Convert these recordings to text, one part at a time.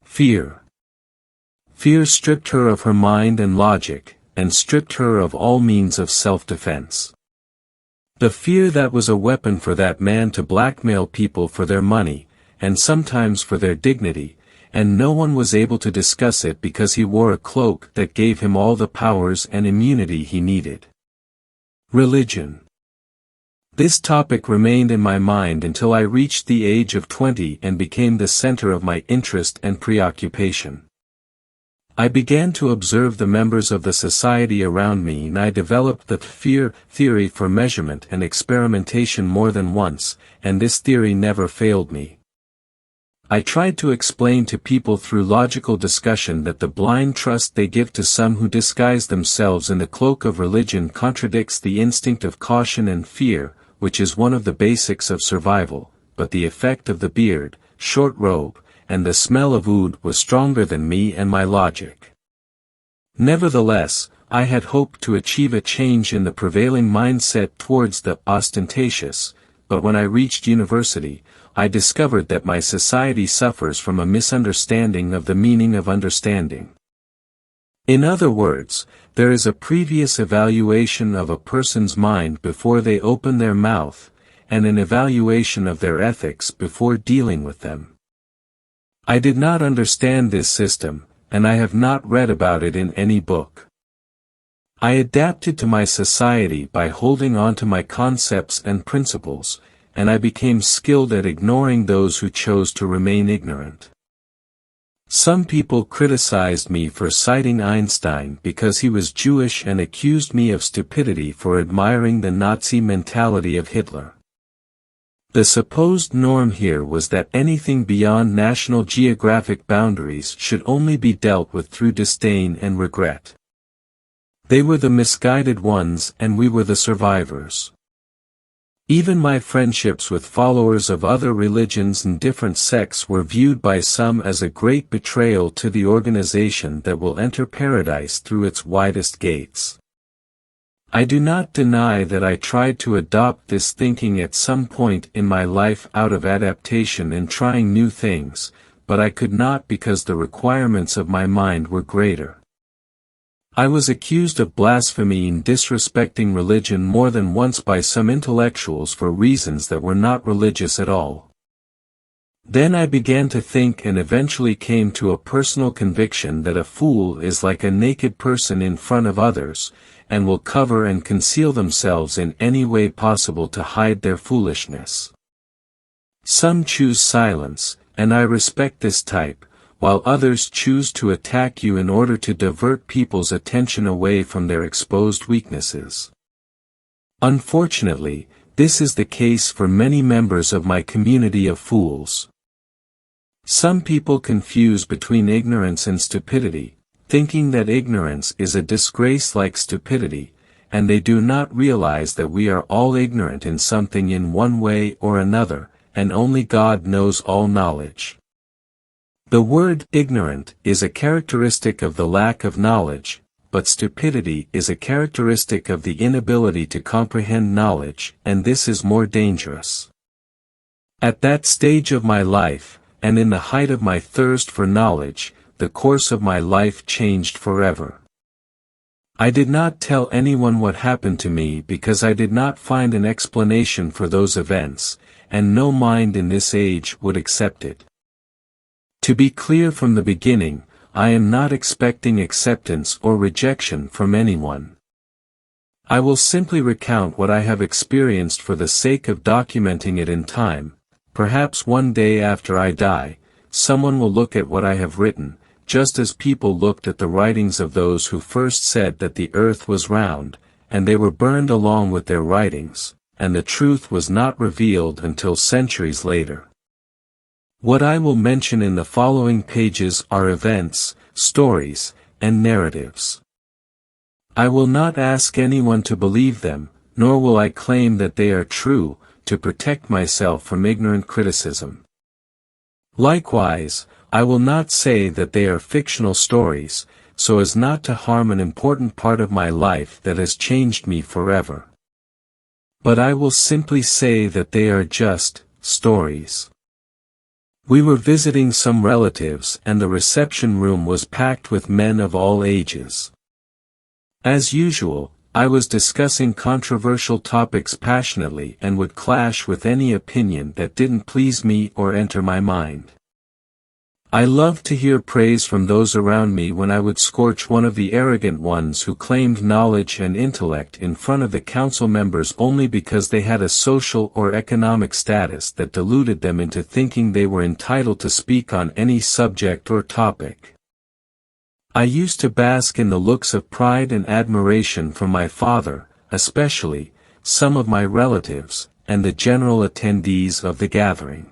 Fear. Fear stripped her of her mind and logic, and stripped her of all means of self-defense. The fear that was a weapon for that man to blackmail people for their money, and sometimes for their dignity, and no one was able to discuss it because he wore a cloak that gave him all the powers and immunity he needed. Religion. This topic remained in my mind until I reached the age of 20 and became the center of my interest and preoccupation. I began to observe the members of the society around me, and I developed the fear theory for measurement and experimentation more than once, and this theory never failed me. I tried to explain to people through logical discussion that the blind trust they give to some who disguise themselves in the cloak of religion contradicts the instinct of caution and fear, which is one of the basics of survival, but the effect of the beard, short robe, and the smell of oud was stronger than me and my logic. Nevertheless, I had hoped to achieve a change in the prevailing mindset towards the ostentatious, but when I reached university, I discovered that my society suffers from a misunderstanding of the meaning of understanding. In other words, there is a previous evaluation of a person's mind before they open their mouth, and an evaluation of their ethics before dealing with them. I did not understand this system, and I have not read about it in any book. I adapted to my society by holding on to my concepts and principles, and I became skilled at ignoring those who chose to remain ignorant. Some people criticized me for citing Einstein because he was Jewish and accused me of stupidity for admiring the Nazi mentality of Hitler. The supposed norm here was that anything beyond national geographic boundaries should only be dealt with through disdain and regret. They were the misguided ones and we were the survivors. Even my friendships with followers of other religions and different sects were viewed by some as a great betrayal to the organization that will enter paradise through its widest gates. I do not deny that I tried to adopt this thinking at some point in my life out of adaptation and trying new things, but I could not because the requirements of my mind were greater. I was accused of blasphemy and disrespecting religion more than once by some intellectuals for reasons that were not religious at all. Then I began to think and eventually came to a personal conviction that a fool is like a naked person in front of others, and will cover and conceal themselves in any way possible to hide their foolishness. Some choose silence, and I respect this type, while others choose to attack you in order to divert people's attention away from their exposed weaknesses. Unfortunately, this is the case for many members of my community of fools. Some people confuse between ignorance and stupidity, thinking that ignorance is a disgrace like stupidity, and they do not realize that we are all ignorant in something in one way or another, and only God knows all knowledge. The word ignorant is a characteristic of the lack of knowledge, but stupidity is a characteristic of the inability to comprehend knowledge, and this is more dangerous. At that stage of my life, and in the height of my thirst for knowledge, the course of my life changed forever. I did not tell anyone what happened to me because I did not find an explanation for those events, and no mind in this age would accept it. To be clear from the beginning, I am not expecting acceptance or rejection from anyone. I will simply recount what I have experienced for the sake of documenting it in time. Perhaps one day after I die, someone will look at what I have written, just as people looked at the writings of those who first said that the earth was round, and they were burned along with their writings, and the truth was not revealed until centuries later. What I will mention in the following pages are events, stories, and narratives. I will not ask anyone to believe them, nor will I claim that they are true, to protect myself from ignorant criticism. Likewise, I will not say that they are fictional stories, so as not to harm an important part of my life that has changed me forever. But I will simply say that they are just stories. We were visiting some relatives and the reception room was packed with men of all ages. As usual, I was discussing controversial topics passionately and would clash with any opinion that didn't please me or enter my mind. I loved to hear praise from those around me when I would scorch one of the arrogant ones who claimed knowledge and intellect in front of the council members only because they had a social or economic status that deluded them into thinking they were entitled to speak on any subject or topic. I used to bask in the looks of pride and admiration from my father, especially, some of my relatives, and the general attendees of the gathering.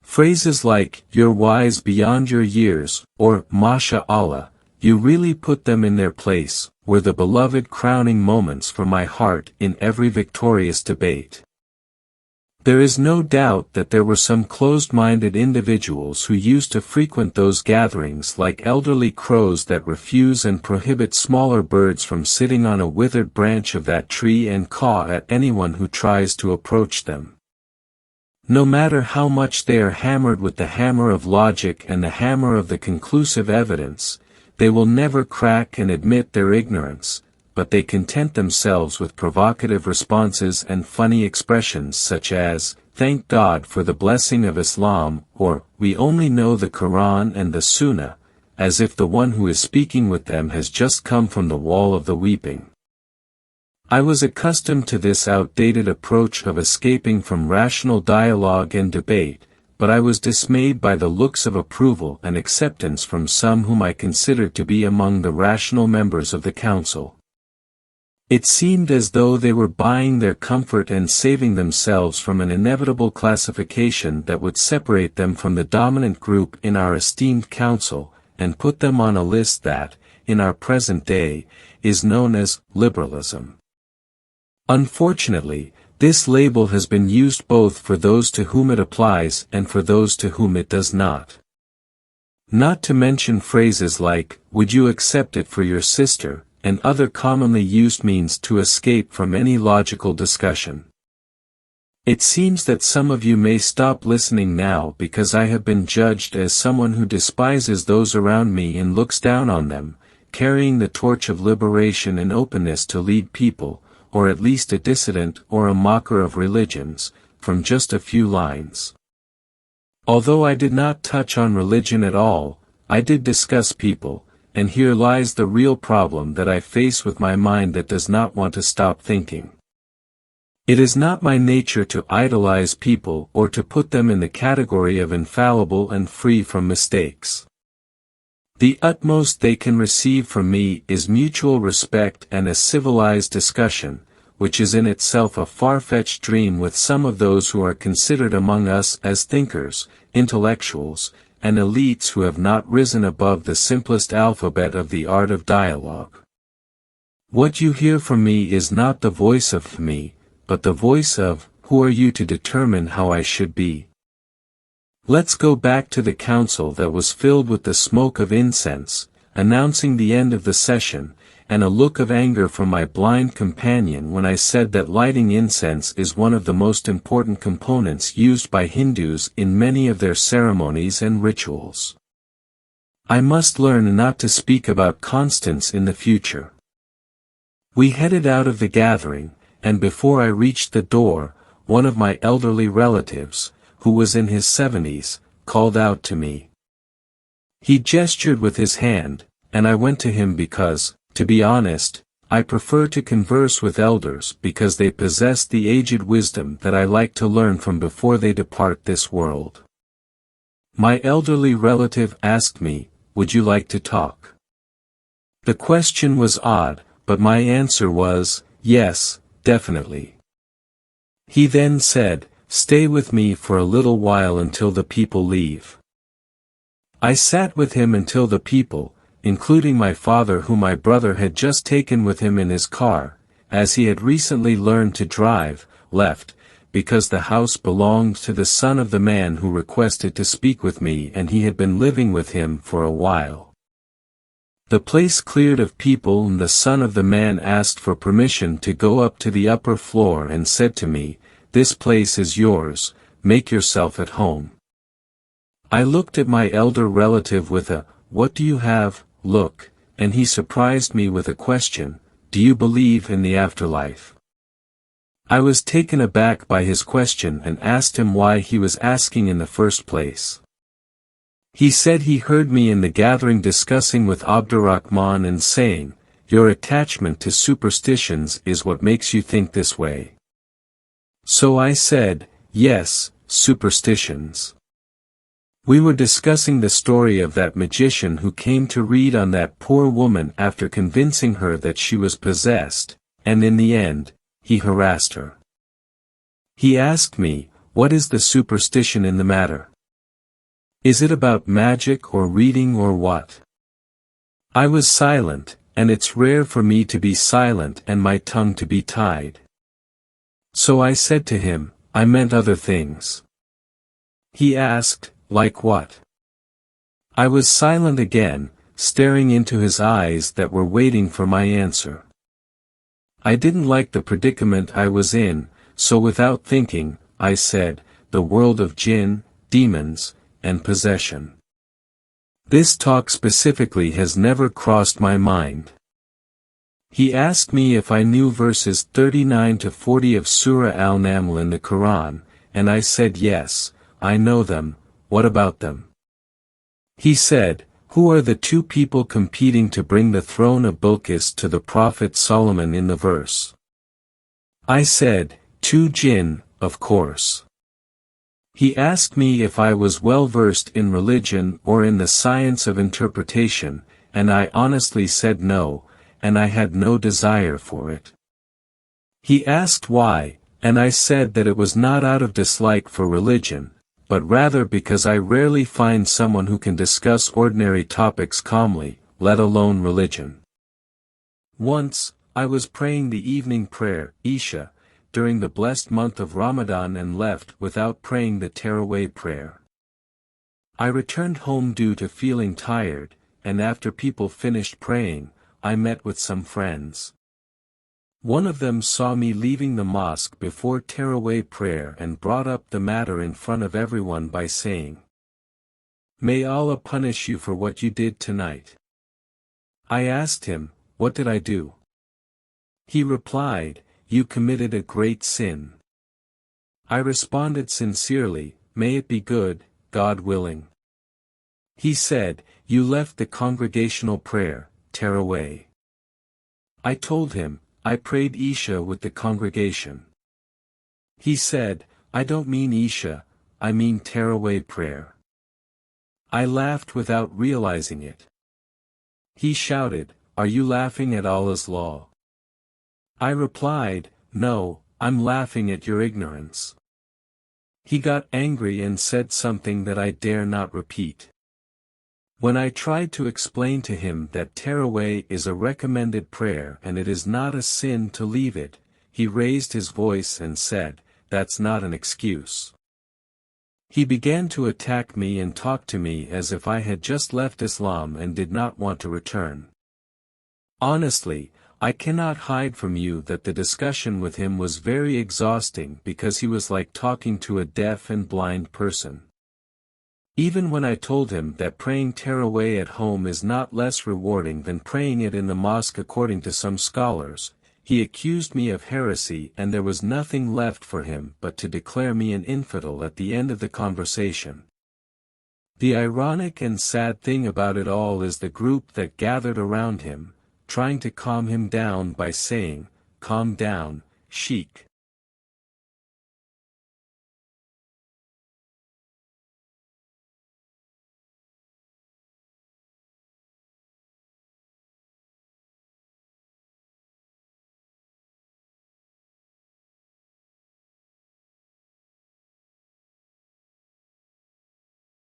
Phrases like, "You're wise beyond your years," or, "Masha Allah, you really put them in their place," were the beloved crowning moments for my heart in every victorious debate. There is no doubt that there were some closed-minded individuals who used to frequent those gatherings like elderly crows that refuse and prohibit smaller birds from sitting on a withered branch of that tree and caw at anyone who tries to approach them. No matter how much they are hammered with the hammer of logic and the hammer of the conclusive evidence, they will never crack and admit their ignorance, but they content themselves with provocative responses and funny expressions such as, "Thank God for the blessing of Islam," or, "We only know the Quran and the Sunnah," as if the one who is speaking with them has just come from the wall of the weeping. I was accustomed to this outdated approach of escaping from rational dialogue and debate, but I was dismayed by the looks of approval and acceptance from some whom I considered to be among the rational members of the council. It seemed as though they were buying their comfort and saving themselves from an inevitable classification that would separate them from the dominant group in our esteemed council, and put them on a list that, in our present day, is known as liberalism. Unfortunately, this label has been used both for those to whom it applies and for those to whom it does not. Not to mention phrases like, "Would you accept it for your sister?" and other commonly used means to escape from any logical discussion. It seems that some of you may stop listening now because I have been judged as someone who despises those around me and looks down on them, carrying the torch of liberation and openness to lead people, or at least a dissident or a mocker of religions, from just a few lines. Although I did not touch on religion at all, I did discuss people, and here lies the real problem that I face with my mind that does not want to stop thinking. It is not my nature to idolize people or to put them in the category of infallible and free from mistakes. The utmost they can receive from me is mutual respect and a civilized discussion, which is in itself a far-fetched dream with some of those who are considered among us as thinkers, intellectuals, and elites who have not risen above the simplest alphabet of the art of dialogue. What you hear from me is not the voice of me, but the voice of, who are you to determine how I should be? Let's go back to the council that was filled with the smoke of incense, announcing the end of the session, and a look of anger from my blind companion when I said that lighting incense is one of the most important components used by Hindus in many of their ceremonies and rituals. I must learn not to speak about constants in the future. We headed out of the gathering, and before I reached the door, one of my elderly relatives, who was in his 70s, called out to me. He gestured with his hand, and I went to him because, to be honest, I prefer to converse with elders because they possess the aged wisdom that I like to learn from before they depart this world. My elderly relative asked me, "Would you like to talk?" The question was odd, but my answer was, "Yes, definitely." He then said, "Stay with me for a little while until the people leave." I sat with him until the people, including my father whom my brother had just taken with him in his car, as he had recently learned to drive, left, because the house belonged to the son of the man who requested to speak with me and he had been living with him for a while. The place cleared of people, and the son of the man asked for permission to go up to the upper floor and said to me, "This place is yours, make yourself at home." I looked at my elder relative with a, "What do you have?" look, and he surprised me with a question, "Do you believe in the afterlife?" I was taken aback by his question and asked him why he was asking in the first place. He said he heard me in the gathering discussing with Abdurrahman and saying, "Your attachment to superstitions is what makes you think this way." So I said, "Yes, superstitions." We were discussing the story of that magician who came to read on that poor woman after convincing her that she was possessed, and in the end, he harassed her. He asked me, "What is the superstition in the matter? Is it about magic or reading or what?" I was silent, and it's rare for me to be silent and my tongue to be tied. So I said to him, "I meant other things." He asked, "Like what?" I was silent again, staring into his eyes that were waiting for my answer. I didn't like the predicament I was in, so without thinking, I said, "The world of jinn, demons, and possession." This talk specifically has never crossed my mind. He asked me if I knew verses 39 to 40 of Surah Al-Naml in the Quran, and I said yes, I know them. What about them? He said, "Who are the two people competing to bring the throne of Bilqis to the Prophet Solomon in the verse?" I said, "Two jinn, of course." He asked me if I was well versed in religion or in the science of interpretation, and I honestly said no, and I had no desire for it. He asked why, and I said that it was not out of dislike for religion, but rather because I rarely find someone who can discuss ordinary topics calmly, let alone religion. Once, I was praying the evening prayer, Isha, during the blessed month of Ramadan and left without praying the terawih prayer. I returned home due to feeling tired, and after people finished praying, I met with some friends. One of them saw me leaving the mosque before terawih prayer and brought up the matter in front of everyone by saying, "May Allah punish you for what you did tonight." I asked him, "What did I do?" He replied, "You committed a great sin." I responded sincerely, "May it be good, God willing." He said, "You left the congregational prayer, terawih." I told him, "I prayed Isha with the congregation." He said, "I don't mean Isha, I mean terawih prayer." I laughed without realizing it. He shouted, "Are you laughing at Allah's law?" I replied, "No, I'm laughing at your ignorance." He got angry and said something that I dare not repeat. When I tried to explain to him that terawih is a recommended prayer and it is not a sin to leave it, he raised his voice and said, "That's not an excuse." He began to attack me and talk to me as if I had just left Islam and did not want to return. Honestly, I cannot hide from you that the discussion with him was very exhausting because he was like talking to a deaf and blind person. Even when I told him that praying terawih at home is not less rewarding than praying it in the mosque according to some scholars, he accused me of heresy and there was nothing left for him but to declare me an infidel at the end of the conversation. The ironic and sad thing about it all is the group that gathered around him, trying to calm him down by saying, "Calm down, Sheikh.